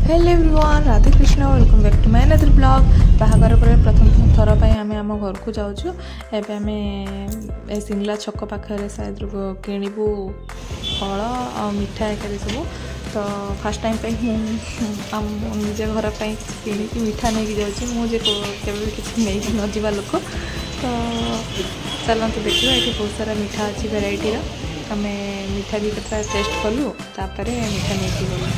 Hello everyone, Radhe Krishna, welcome back to my another blog. बाहागर पर प्रथम थर पर आम आम घर को जाऊँ। एबे आम सिंगला छक पाखे शायद किणबू फल आ मिठा एक सब। तो फास्ट टाइम निजे घर पर कि मिठा नहीं जाऊँ मुझे किसी नहीं न जावा लोक। तो चलते देखिए ये बहुत सारा मिठा अच्छी भेराइटी आम मिठा भी केतना टेस्ट कलु तापर मिठा नहीं गलु।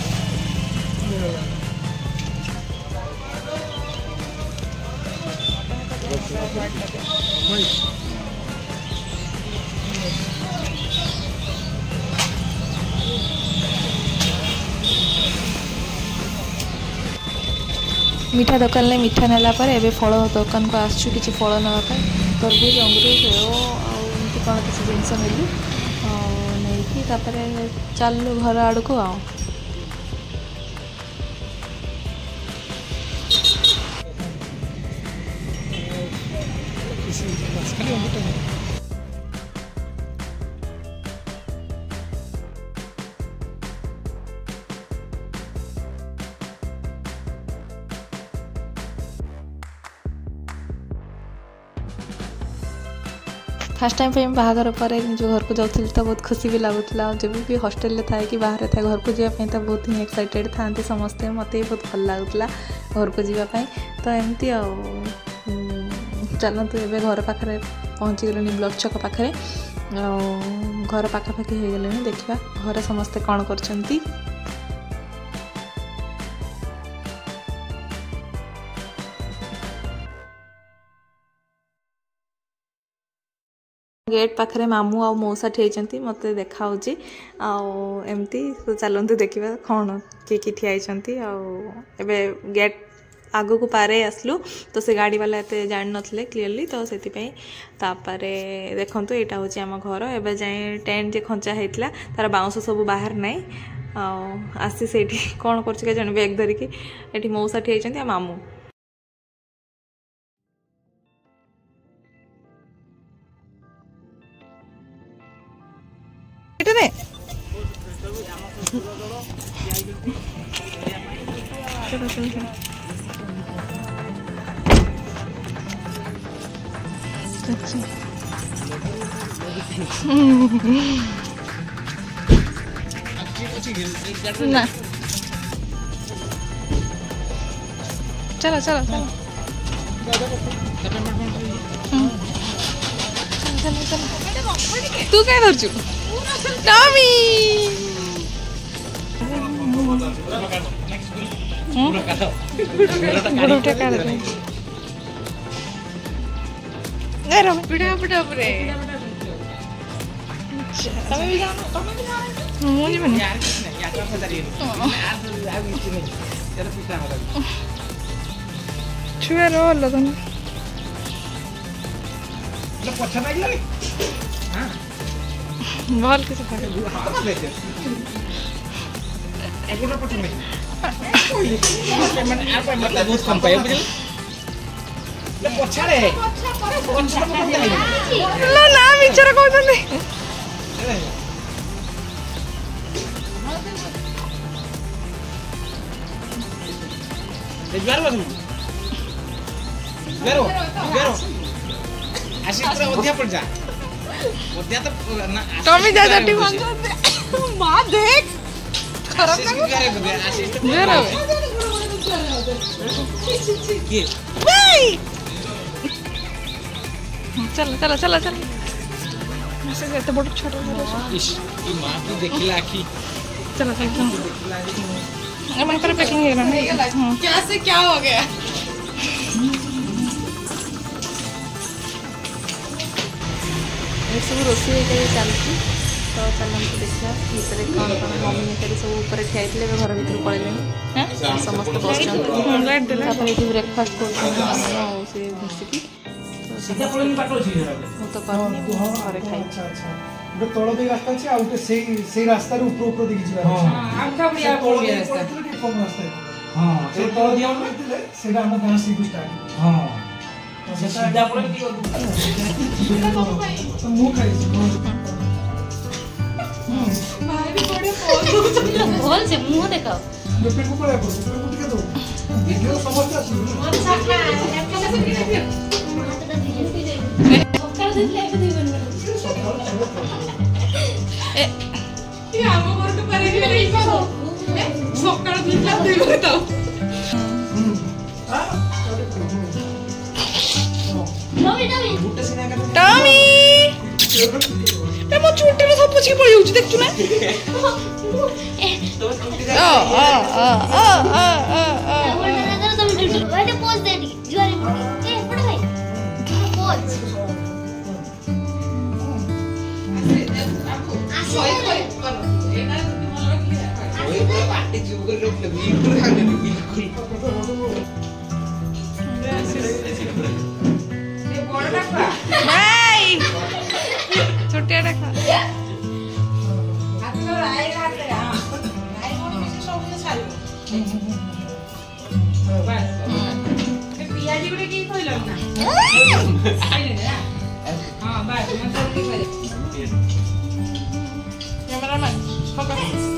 मिठा दुकान में मिठा नेला पर एबे फल दुकान को आसचु किसी फल नापी तरबूज अंगूर सेव आमती कौन किसी जिनस नेलु नहीं चलू घर आड़ को आ फास्ट टाइम पे बाहागर पर जो घर को जाऊँ तो बहुत खुशी भी लगुला। जब भी हॉस्टल थाए कि बाहर थाए घर को जावाई तो बहुत ही एक्साइटेड था समस्ते। मत भी बहुत भल लगुला घर को जावाई। तो एमती चलतु ए घर पाखे पहुँची गले ब्लॉक छक पाखे घर पाखापाखि हो गले। देखा घर समस्ते कौन कर गेट पाखे मामू आ मौसा ठियाई मत देखा एमती। तो चलते देखा कौन किए ठियाई आबे गेट आग को पारे आसलु। तो से गाड़ी वाला एत जान नथिले क्लीयरली। तो से देखु यहाँ हूँ आम घर। एवं जाए टेंट जे खंचा होता तार बाउंस सब बाहर नाई आसी से कौन कर जन बैग धरिकी ये मौसा ठियाई मामू। ना चलो चलो चलो तू क्या कर टॉमी छुआ रोल तुम भल किसी ना मिचर कहते टॉमी जा जाटी मां देख खराब चलो चलो चलो चलो एत बड़ छोट देखिला आखि। चलो चलो पैकिंग क्या से क्या हो गया। सब रोषे चलती। तो चलते देखा भितर कौन कौन मम्मी कर सब ऊपर ठिया घर भर पड़े समस्त बस ब्रेकफास्ट कर घुसिकी तो घरे खाई तल दे रास्ता अच्छे आउटे से रास्ता रे ऊपर ऊपर देखि जिबा हां आखा बड़ी तल दे रास्ता के कम रास्ता हां से तल दिया हम सेटा हम गांव से स्टार्ट हां तो सीधा पड़े कि मुंह खाई भाई भी बड़े बोल से मुंह देखाओ पेट को पड़ा करो पेट को टिके दो वीडियो समझते आसु अच्छा एप्पल से टिके दे सकाळ दिले एबे दिबन ए हम घर के पारे भी नहीं करो सकाळ दिला दिबन तो टॉमी मो छुट्टी में सब पुछी पड़ी होची देखछु ना बाय छोटे रखा पियाजी गुड़े की खोइल ना हां बाय मैं कर दी कैमरामैन फोकस